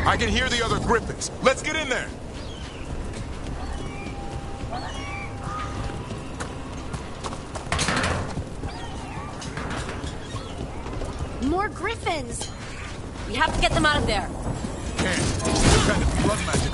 I can hear the other griffins. Let's get in there. More griffins! We have to get them out of there. Can't. Some kind of blood magic.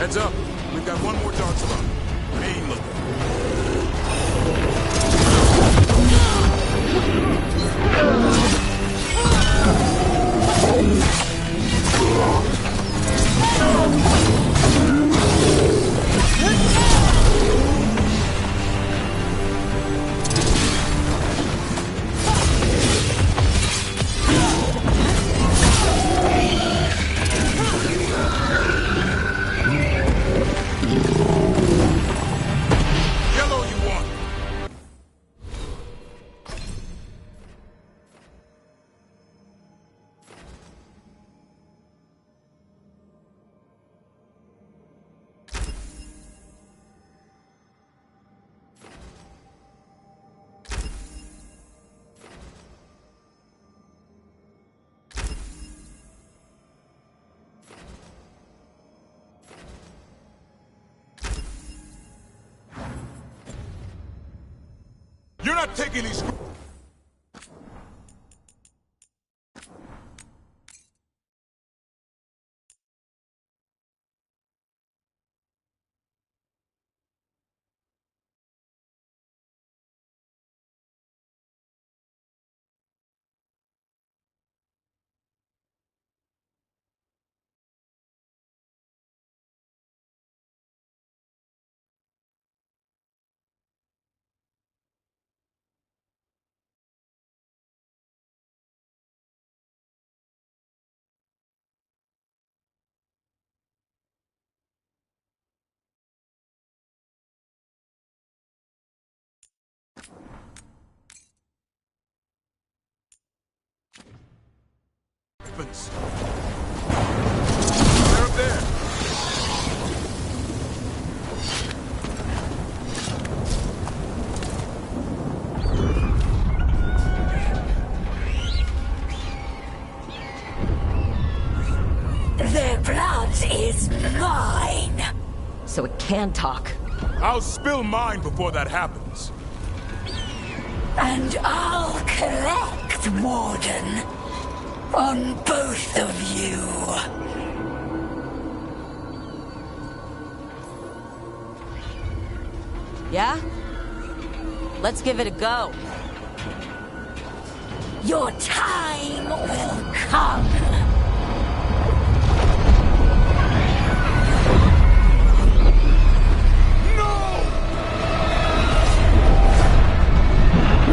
Heads up. We've got one more dark spot. Main You're not taking these... Griffins. They're up there. Their blood is mine. So it can talk. I'll spill mine before that happens. And I'll collect, Warden, on both of you. Yeah? Let's give it a go. Your time will come.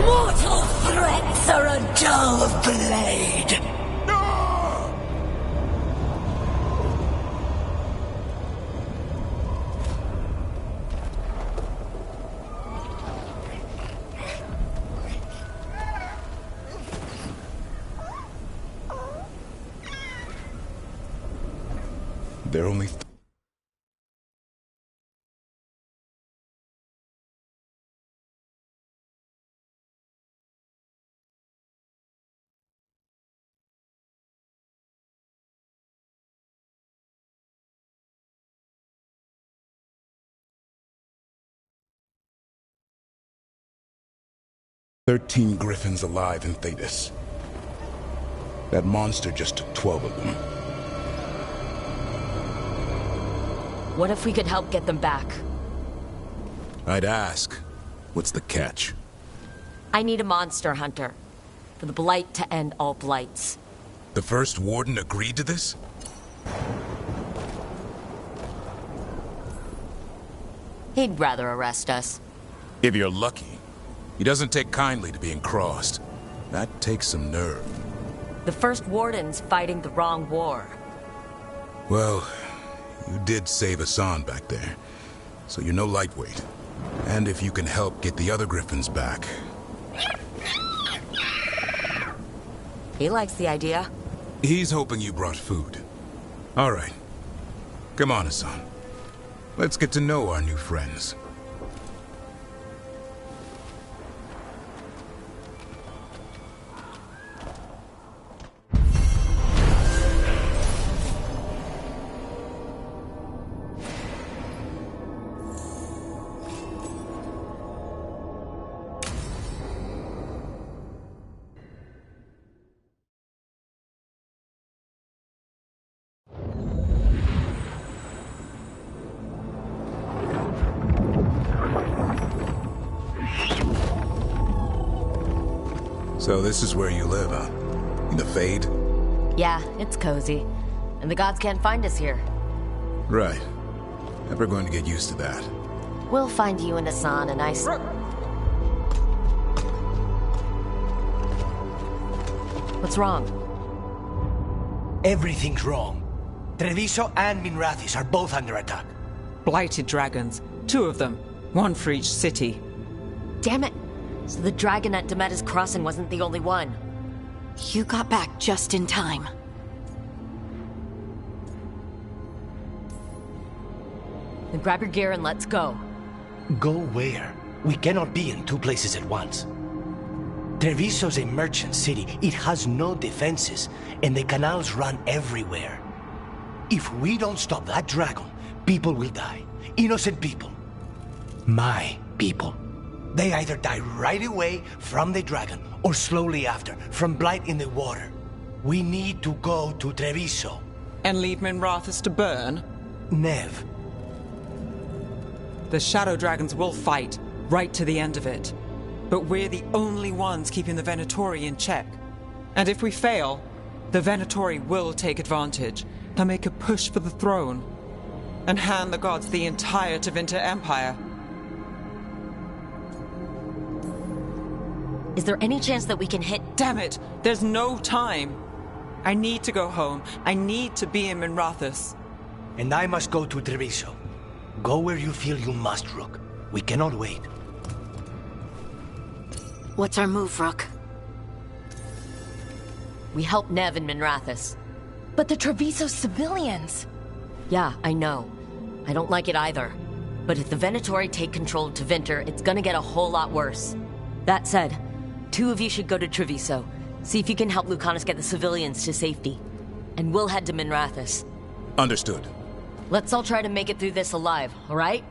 Mortal threats are a dull blade. They're only 13 griffins alive in Thetis. That monster just took 12 of them. What if we could help get them back? I'd ask, what's the catch? I need a monster hunter. For the Blight to end all blights. The first warden agreed to this? He'd rather arrest us. If you're lucky. He doesn't take kindly to being crossed. That takes some nerve. The first warden's fighting the wrong war. Well, you did save Hassan back there, so you're no lightweight. And if you can help get the other griffins back... He likes the idea. He's hoping you brought food. All right. Come on, Hassan. Let's get to know our new friends. So this is where you live, huh? In the Fade? Yeah, it's cozy. And the gods can't find us here. Right. Never going to get used to that. We'll find you and Hassan a nice... What's wrong? Everything's wrong. Treviso and Minrathis are both under attack. Blighted dragons. 2 of them. 1 for each city. Damn it! So the dragon at Demeter's Crossing wasn't the only one. You got back just in time. Then grab your gear and let's go. Go where? We cannot be in 2 places at once. Treviso's a merchant city. It has no defenses, and the canals run everywhere. If we don't stop that dragon, people will die. Innocent people. My people. They either die right away from the dragon, or slowly after, from blight in the water. We need to go to Treviso. And leave Minrathis to burn? Nev. The Shadow Dragons will fight, right to the end of it. But we're the only ones keeping the Venatori in check. And if we fail, the Venatori will take advantage. They'll make a push for the throne, and hand the gods the entire Tevinter Empire. Is there any chance that we can hit... Damn it! There's no time! I need to go home. I need to be in Minrathis. And I must go to Treviso. Go where you feel you must, Rook. We cannot wait. What's our move, Rook? We help Nev in Minrathis. But the Treviso civilians! Yeah, I know. I don't like it either. But if the Venatori take control of Tevinter, it's gonna get a whole lot worse. That said, 2 of you should go to Treviso. See if you can help Lucanus get the civilians to safety. And we'll head to Minrathis. Understood. Let's all try to make it through this alive, alright?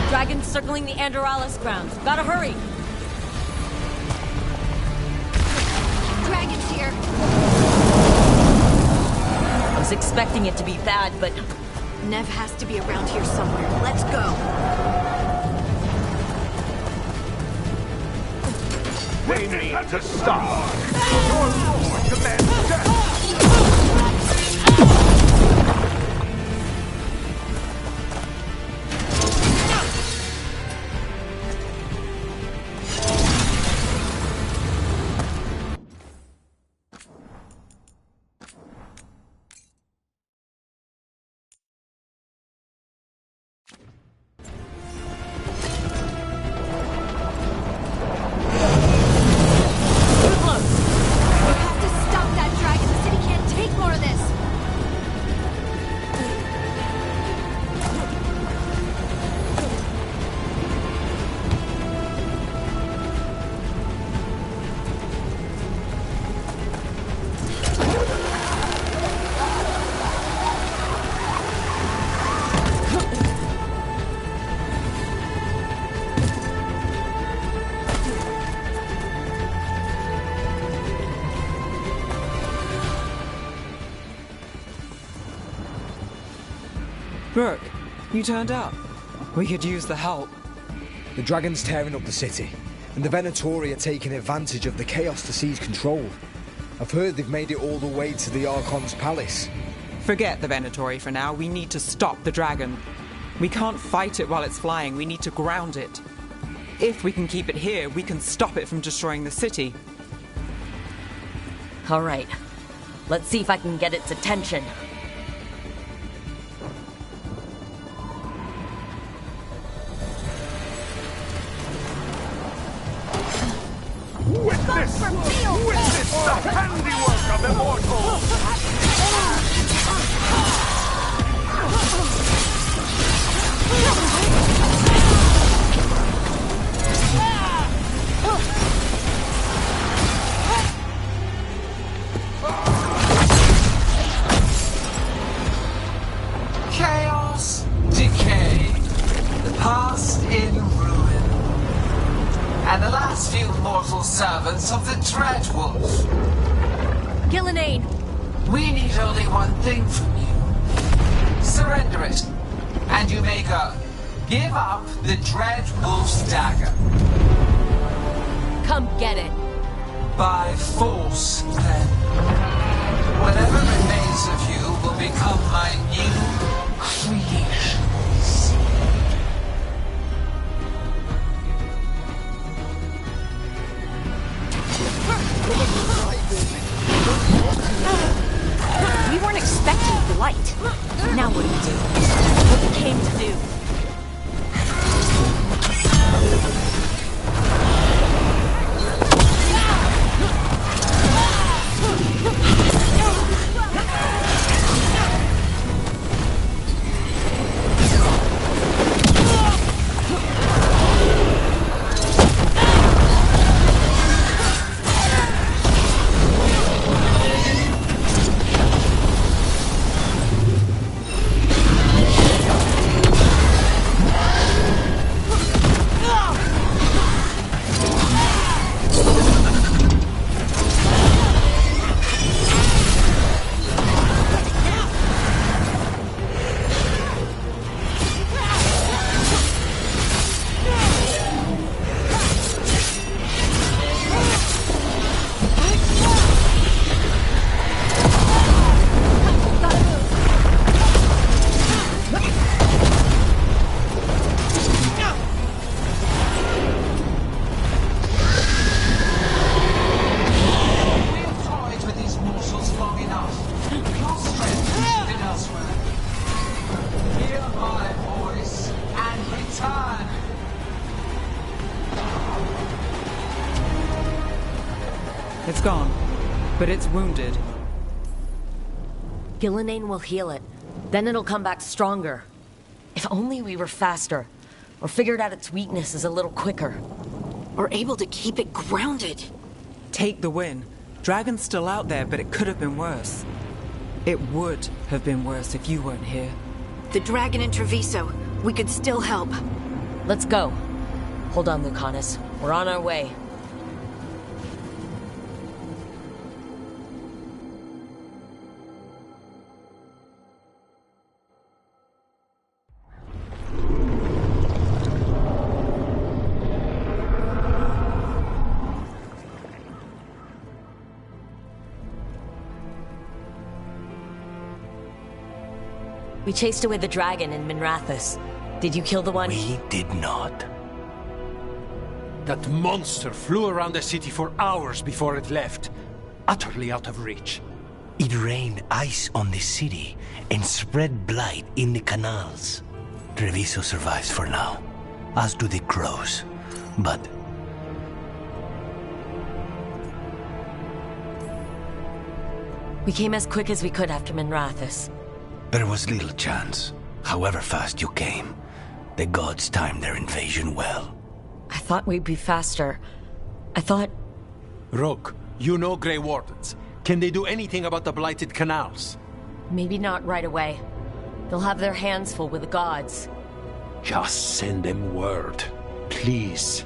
Dragons circling the Andorralis grounds. Gotta hurry! Dragons here! I was expecting it to be bad, but... Nev has to be around here somewhere. Let's go! They need to stop! Your lord demands death! We have to stop that dragon Look, you turned up. We could use the help. The dragon's tearing up the city, and the Venatori are taking advantage of the chaos to seize control. I've heard they've made it all the way to the Archon's palace. Forget the Venatori for now. We need to stop the dragon. We can't fight it while it's flying. We need to ground it. If we can keep it here, we can stop it from destroying the city. All right. Let's see if I can get its attention. Witness the handiwork of immortals! Chaos, decay, the past in ruin, and the last few mortal servants of the Dreadwolf. Gillenane! We need only one thing from you. Surrender it, and you may go. Give up the Dreadwolf's dagger. Come get it. By force, then. Whatever remains of you will become my new creations. We weren't expecting blight. Now what do we do? What we came to do. It's gone, but it's wounded. Gillenane will heal it. Then it'll come back stronger. If only we were faster, or figured out its weaknesses a little quicker. Or able to keep it grounded. Take the win. Dragon's still out there, but it could have been worse. It would have been worse if you weren't here. The dragon in Treviso. We could still help. Let's go. Hold on, Lucanus. We're on our way. We chased away the dragon in Minrathous. Did you kill the one? We did not. That monster flew around the city for hours before it left, utterly out of reach. It rained ice on the city and spread blight in the canals. Treviso survives for now, as do the crows. But we came as quick as we could after Minrathous. there was little chance. However fast you came, the gods timed their invasion well. I thought we'd be faster. I thought... Rogue, you know Grey Wardens. Can they do anything about the blighted canals? maybe not right away. They'll have their hands full with the gods. Just send them word, please.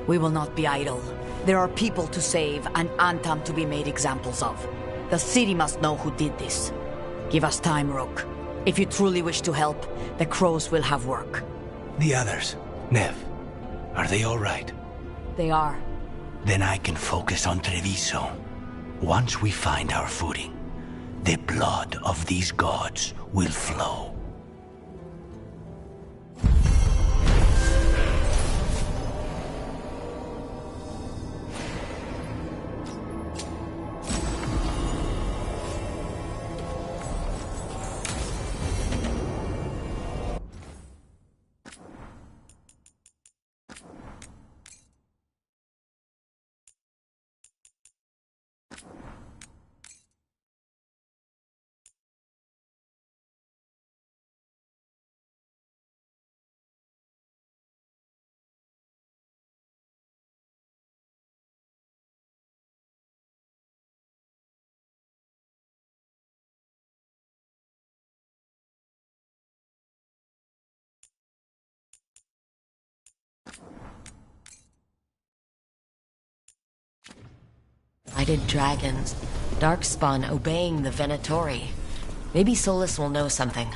We will not be idle. There are people to save and Antam to be made examples of. The city must know who did this. Give us time, Rook. If you truly wish to help, the crows will have work. The others, Nev, are they all right? They are. Then I can focus on Treviso. Once we find our footing, the blood of these gods will flow. Lighted dragons. Darkspawn obeying the Venatori. Maybe Solus will know something.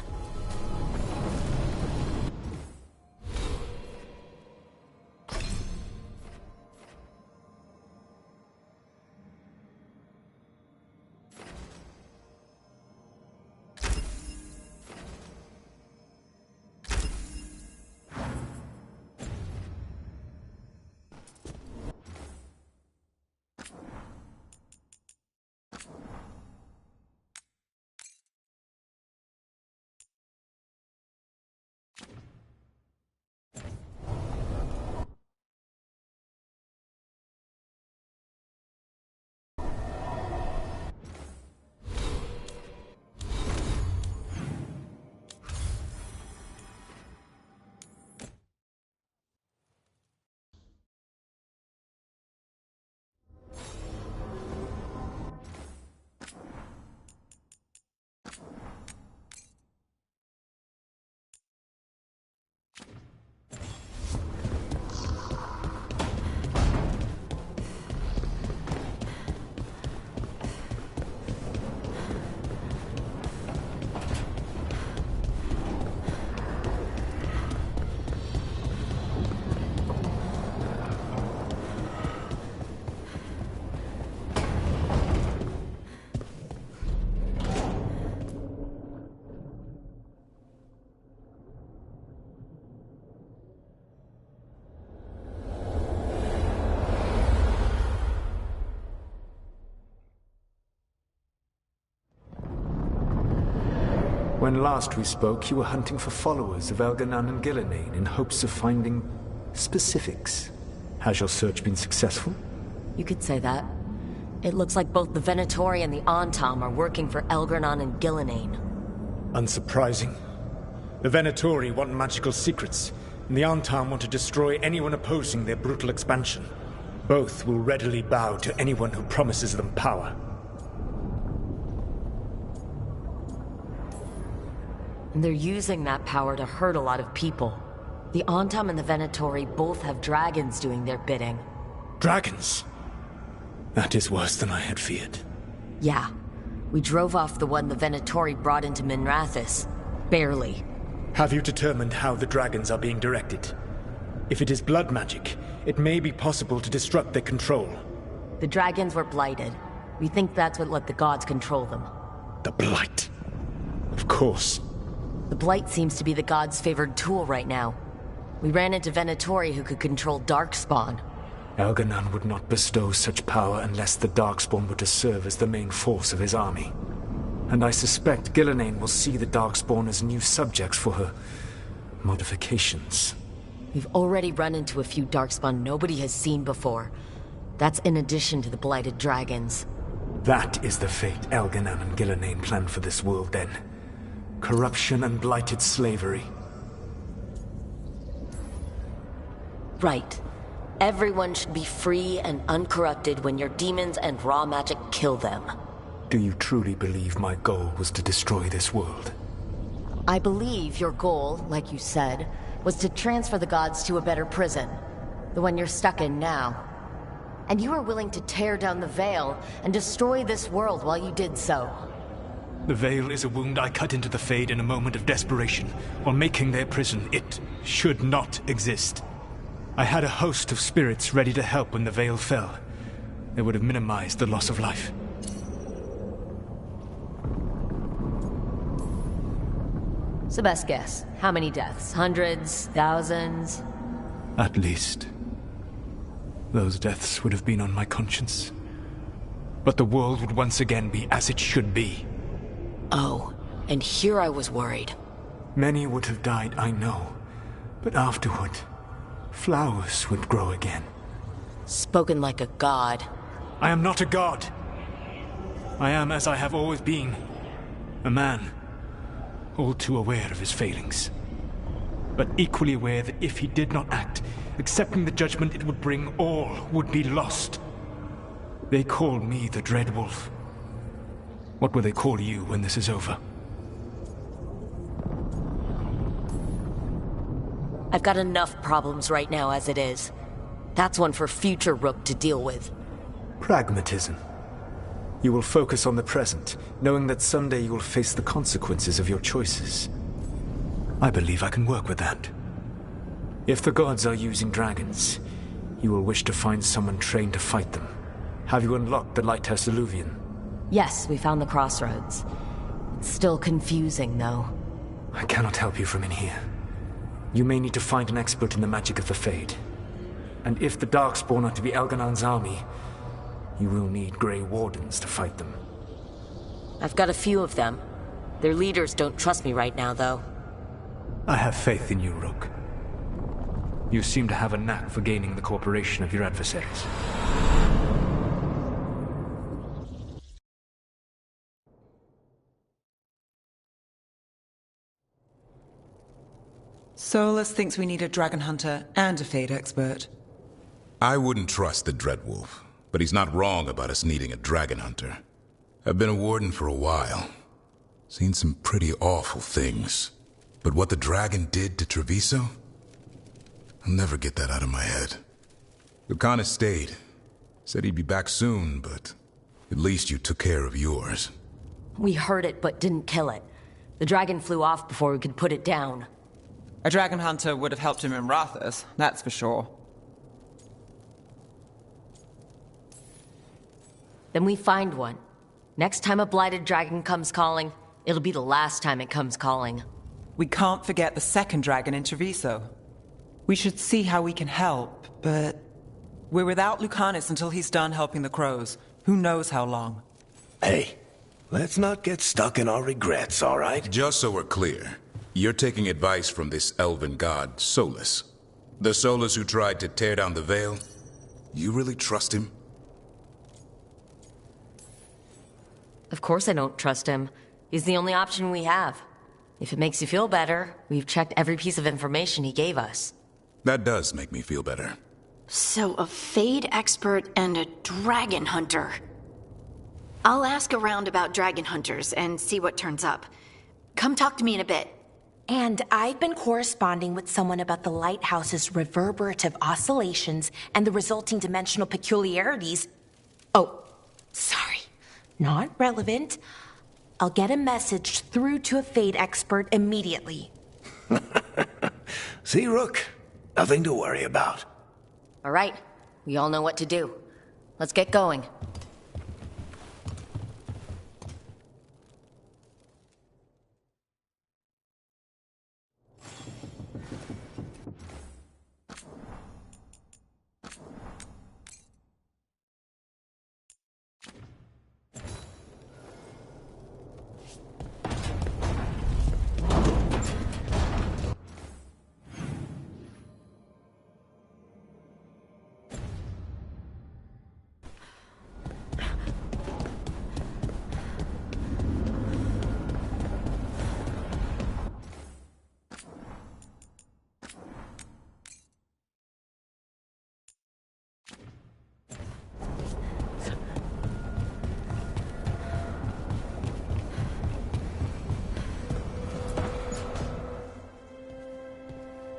When last we spoke, you were hunting for followers of Elganan and Gillenane in hopes of finding specifics. Has your search been successful? You could say that. It looks like both the Venatori and the Antam are working for Elganan and Gillenane. Unsurprising. The Venatori want magical secrets, and the Antam want to destroy anyone opposing their brutal expansion. Both will readily bow to anyone who promises them power. And they're using that power to hurt a lot of people. The Antam and the Venatori both have dragons doing their bidding. Dragons? That is worse than I had feared. Yeah. We drove off the one the Venatori brought into Minrathis. Barely. Have you determined how the dragons are being directed? If it is blood magic, it may be possible to disrupt their control. The dragons were blighted. We think that's what let the gods control them. The blight. Of course. The blight seems to be the gods' favored tool right now. We ran into Venatori who could control Darkspawn. Elganan would not bestow such power unless the Darkspawn were to serve as the main force of his army. And I suspect Gillenane will see the Darkspawn as new subjects for her modifications. We've already run into a few Darkspawn nobody has seen before. That's in addition to the blighted dragons. That is the fate Elganan and Gillenane planned for this world then. Corruption and blighted slavery. Right. Everyone should be free and uncorrupted when your demons and raw magic kill them. Do you truly believe my goal was to destroy this world? I believe your goal, like you said, was to transfer the gods to a better prison. The one you're stuck in now. And you were willing to tear down the veil and destroy this world while you did so. The Veil is a wound I cut into the Fade in a moment of desperation, while making their prison. It should not exist. I had a host of spirits ready to help when the Veil fell. They would have minimized the loss of life. So best guess, how many deaths? Hundreds? Thousands? At least. Those deaths would have been on my conscience. But the world would once again be as it should be. Oh, and here I was worried. Many would have died, I know. But afterward, flowers would grow again. Spoken like a god. I am not a god. I am as I have always been. A man. All too aware of his failings. But equally aware that if he did not act, accepting the judgment it would bring, all would be lost. They call me the Dread Wolf. What will they call you when this is over? I've got enough problems right now as it is. That's one for future Rook to deal with. Pragmatism. You will focus on the present, knowing that someday you will face the consequences of your choices. I believe I can work with that. If the gods are using dragons, you will wish to find someone trained to fight them. Have you unlocked the Lighthouse Illuvian? Yes, we found the crossroads. It's still confusing, though. I cannot help you from in here. You may need to find an expert in the magic of the Fade. And if the Darkspawn are to be Elganon's army, you will need Grey Wardens to fight them. I've got a few of them. Their leaders don't trust me right now, though. I have faith in you, Rook. You seem to have a knack for gaining the cooperation of your adversaries. Solus thinks we need a dragon hunter and a Fade expert. I wouldn't trust the Dreadwolf, but he's not wrong about us needing a dragon hunter. I've been a warden for a while. Seen some pretty awful things. But what the dragon did to Treviso? I'll never get that out of my head. Lucanus stayed. Said he'd be back soon, but at least you took care of yours. We heard it, but didn't kill it. The dragon flew off before we could put it down. A dragon hunter would have helped him in Rathas, that's for sure. Then we find one. Next time a blighted dragon comes calling, it'll be the last time it comes calling. We can't forget the second dragon in Treviso. We should see how we can help, but we're without Lucanus until he's done helping the crows. Who knows how long? Hey, let's not get stuck in our regrets, all right? Just so we're clear, you're taking advice from this elven god, Solus. The Solus who tried to tear down the Veil? You really trust him? Of course I don't trust him. He's the only option we have. If it makes you feel better, we've checked every piece of information he gave us. That does make me feel better. So a Fade expert and a dragon hunter. I'll ask around about dragon hunters and see what turns up. Come talk to me in a bit. And I've been corresponding with someone about the lighthouse's reverberative oscillations and the resulting dimensional peculiarities. Oh, sorry. Not relevant. I'll get a message through to a Fade expert immediately. See, Rook? Nothing to worry about. All right. We all know what to do. Let's get going.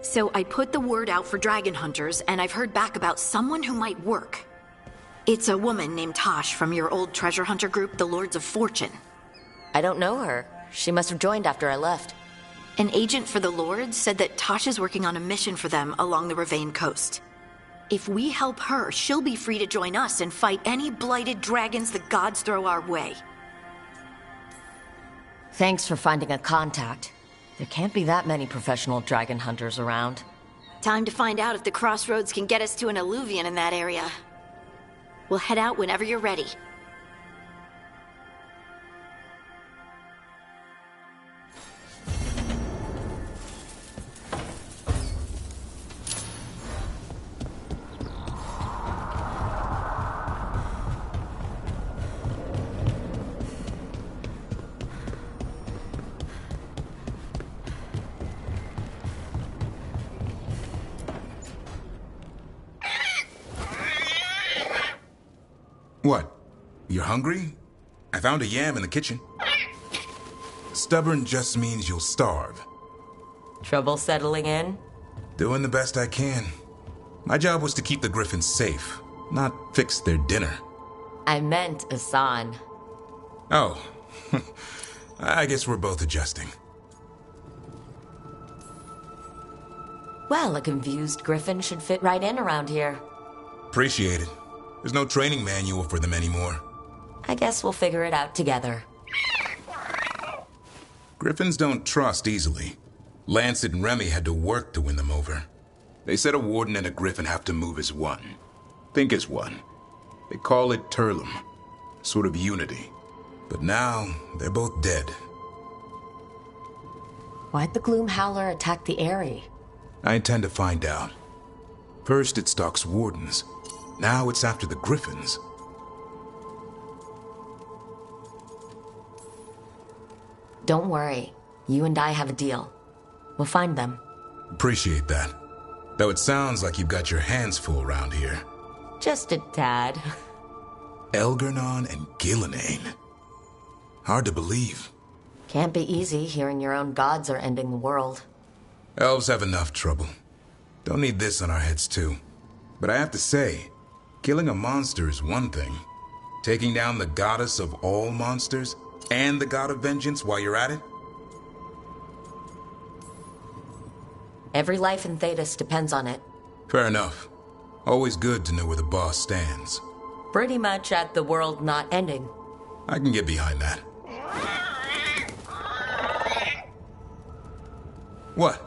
So I put the word out for dragon hunters, and I've heard back about someone who might work. It's a woman named Tosh from your old treasure hunter group, the Lords of Fortune. I don't know her. She must have joined after I left. An agent for the Lords said that Tasha's working on a mission for them along the Ravane coast. If we help her, she'll be free to join us and fight any blighted dragons the gods throw our way. Thanks for finding a contact. There can't be that many professional dragon hunters around. Time to find out if the crossroads can get us to an Alluvian in that area. We'll head out whenever you're ready. What? You're hungry? I found a yam in the kitchen. Stubborn just means you'll starve. Trouble settling in? Doing the best I can. My job was to keep the griffins safe, not fix their dinner. I meant Asan. Oh. I guess we're both adjusting. Well, a confused griffin should fit right in around here. Appreciate it. There's no training manual for them anymore. I guess we'll figure it out together. Griffins don't trust easily. Lancet and Remy had to work to win them over. They said a warden and a griffin have to move as one. Think as one. They call it Turlum. Sort of unity. But now, they're both dead. Why'd the Gloom Howler attack the Eyrie? I intend to find out. First it stalks wardens. Now it's after the griffins. Don't worry. You and I have a deal. We'll find them. Appreciate that. Though it sounds like you've got your hands full around here. Just a tad. Elgernon and Gillenane. Hard to believe. Can't be easy hearing your own gods are ending the world. Elves have enough trouble. Don't need this on our heads too. But I have to say, killing a monster is one thing. Taking down the goddess of all monsters and the god of vengeance while you're at it? Every life in Thedas depends on it. Fair enough. Always good to know where the boss stands. Pretty much at the world not ending. I can get behind that. What?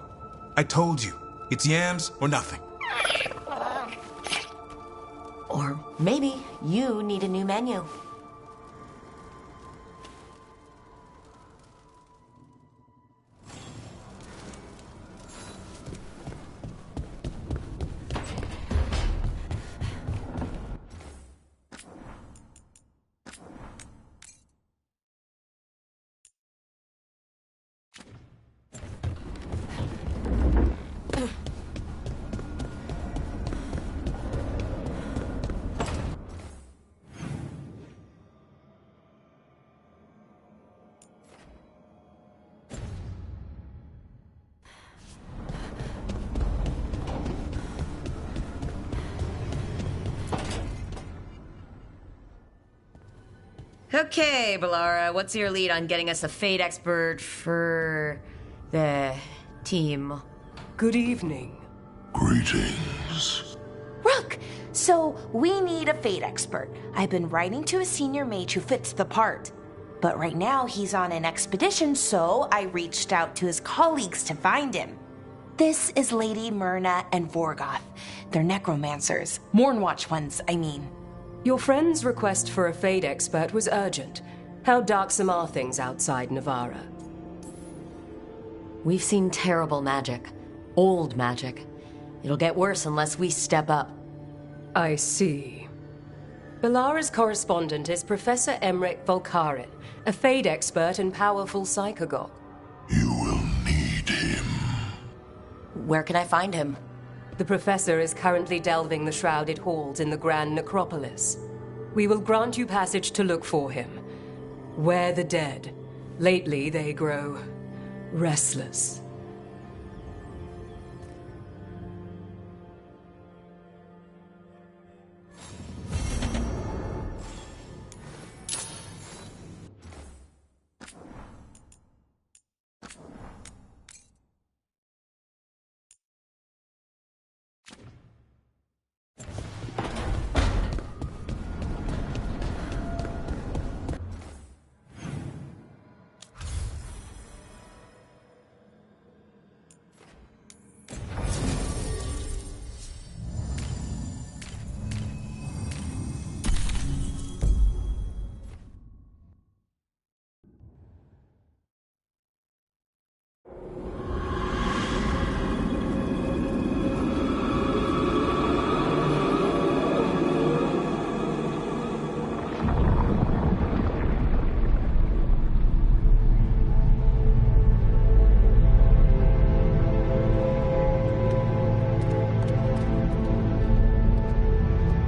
I told you. It's yams or nothing. Or maybe you need a new menu. Okay, Balara, what's your lead on getting us a Fate expert for the team? Good evening. Greetings. Rook, so we need a Fate expert. I've been writing to a senior mage who fits the part. But right now he's on an expedition, so I reached out to his colleagues to find him. This is Lady Myrna and Vorgoth. They're necromancers. Mournwatch ones, I mean. Your friend's request for a Fate expert was urgent. How darksome are things outside Navarra? We've seen terrible magic. Old magic. It'll get worse unless we step up. I see. Balara's correspondent is Professor Emmerich Volkarin, a Fate expert and powerful psychagog. You will need him. Where can I find him? The professor is currently delving the shrouded halls in the Grand Necropolis. We will grant you passage to look for him. Where the dead. Lately they grow restless.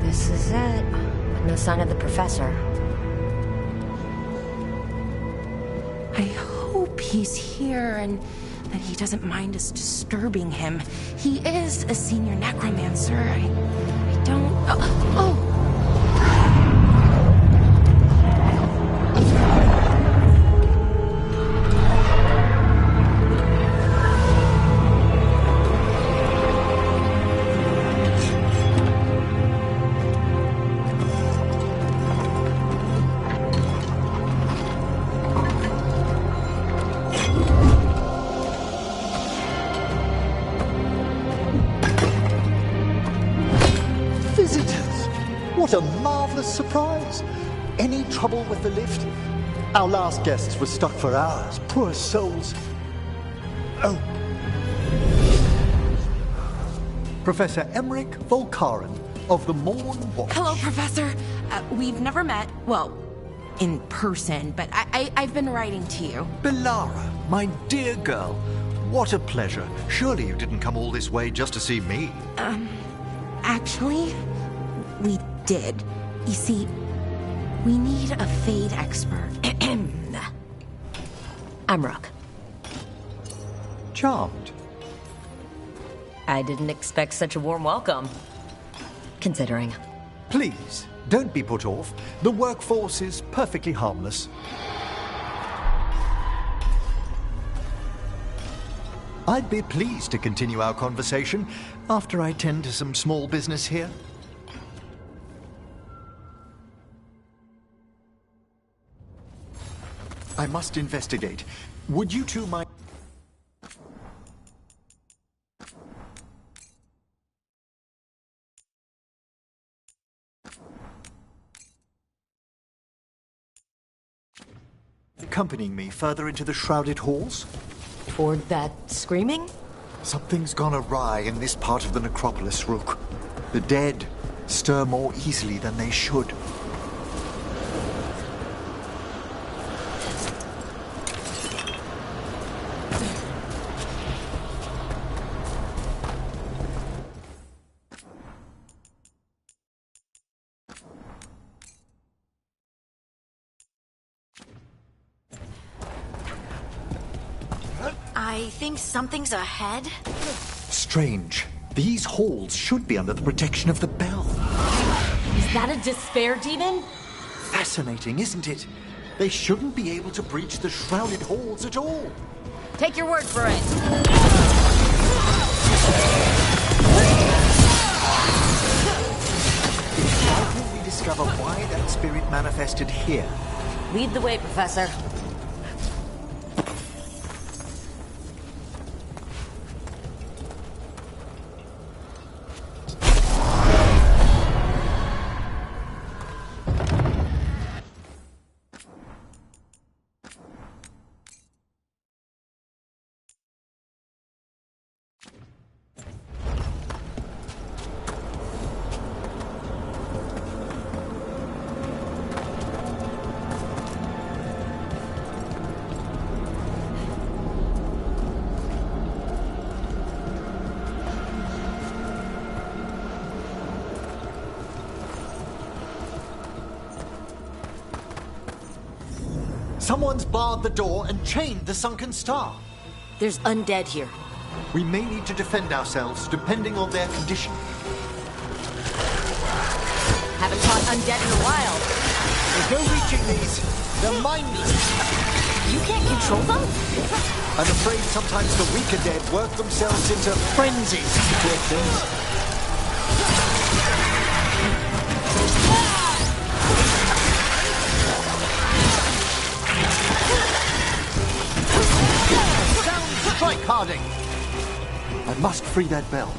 This is it. No sign of the professor. I hope he's here and that he doesn't mind us disturbing him. He is a senior necromancer. I don't... Oh! What a marvelous surprise! Any trouble with the lift? Our last guests were stuck for hours. Poor souls. Oh. Professor Emmerich Volkaren of the Morn Watch. Hello, Professor. We've never met. Well, in person, but I've been writing to you. Belara, my dear girl. What a pleasure. Surely you didn't come all this way just to see me. Actually, we did. You see, we need a Fade expert. Amrock. Charmed. I didn't expect such a warm welcome. Considering. Please, don't be put off. The workforce is perfectly harmless. I'd be pleased to continue our conversation after I tend to some small business here. I must investigate. Would you two mind... accompanying me further into the shrouded halls? Toward that screaming? Something's gone awry in this part of the necropolis, Rook. The dead stir more easily than they should. I think something's ahead. Strange. These halls should be under the protection of the bell. Is that a despair demon? Fascinating, isn't it? They shouldn't be able to breach the shrouded halls at all. Take your word for it. How can we discover why that spirit manifested here? Lead the way, Professor. Someone's barred the door and chained the sunken star. There's undead here. We may need to defend ourselves, depending on their condition. Haven't fought undead in a while. There's no reaching these. They're mindless. You can't control them? I'm afraid sometimes the weaker dead work themselves into frenzies, poor things. Strike, Harding! I must free that bell.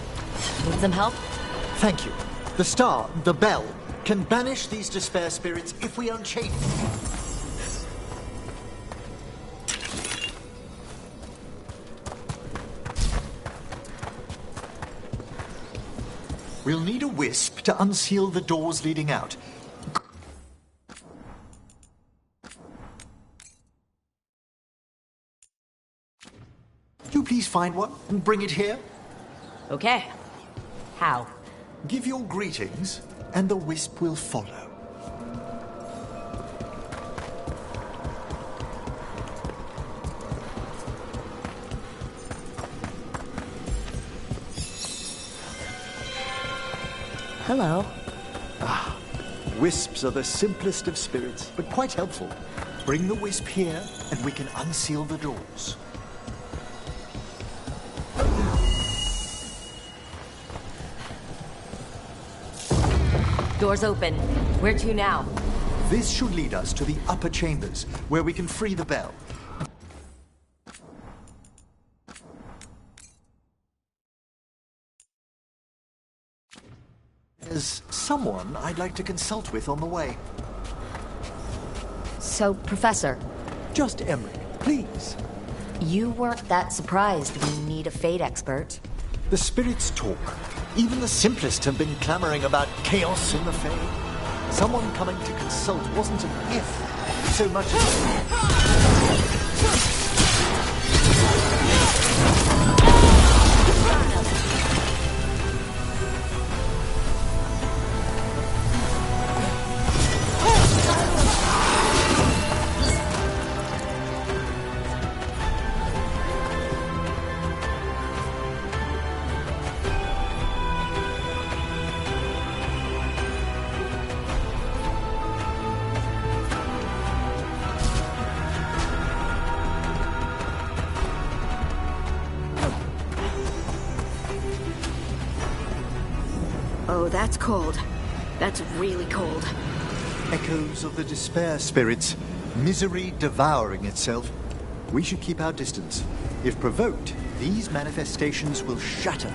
Need some help? Thank you. The star, the bell, can banish these despair spirits if we unchain them. We'll need a wisp to unseal the doors leading out. Do you please find one and bring it here? Okay. How? Give your greetings, and the wisp will follow. Hello. Wisps are the simplest of spirits, but quite helpful. Bring the wisp here, and we can unseal the doors. Doors open. Where to now? This should lead us to the upper chambers, where we can free the bell. There's someone I'd like to consult with on the way. So, Professor. Just Emric, please. You weren't that surprised we need a fate expert. The spirits talk. Even the simplest have been clamoring about chaos in the Fae. Someone coming to consult wasn't an if, so much as... Oh, that's cold. That's really cold. Echoes of the despair spirits, misery devouring itself. We should keep our distance. If provoked, these manifestations will shatter.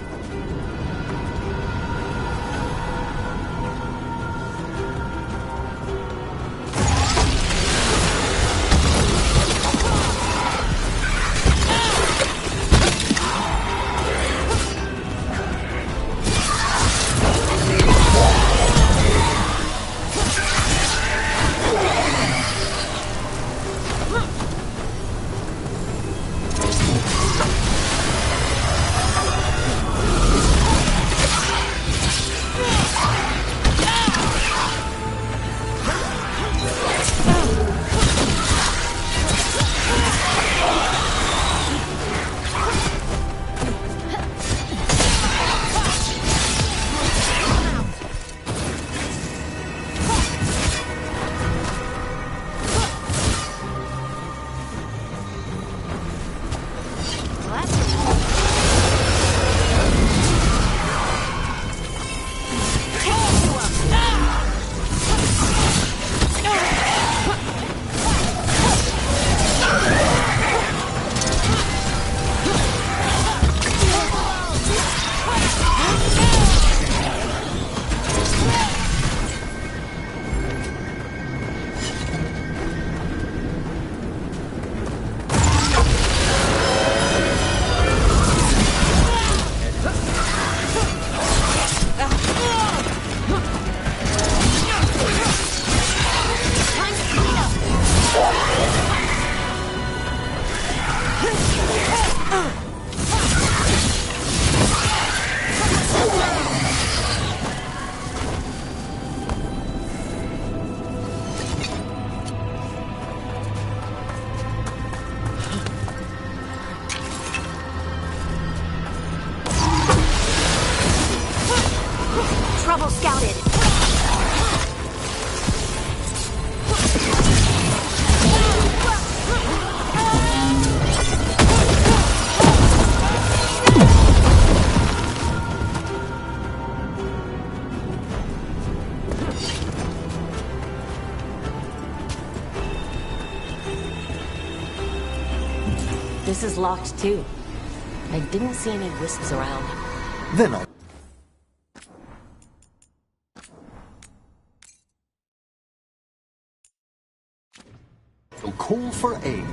Trouble scouted. This is locked too. I didn't see any wisps around. Then I'll call for aid.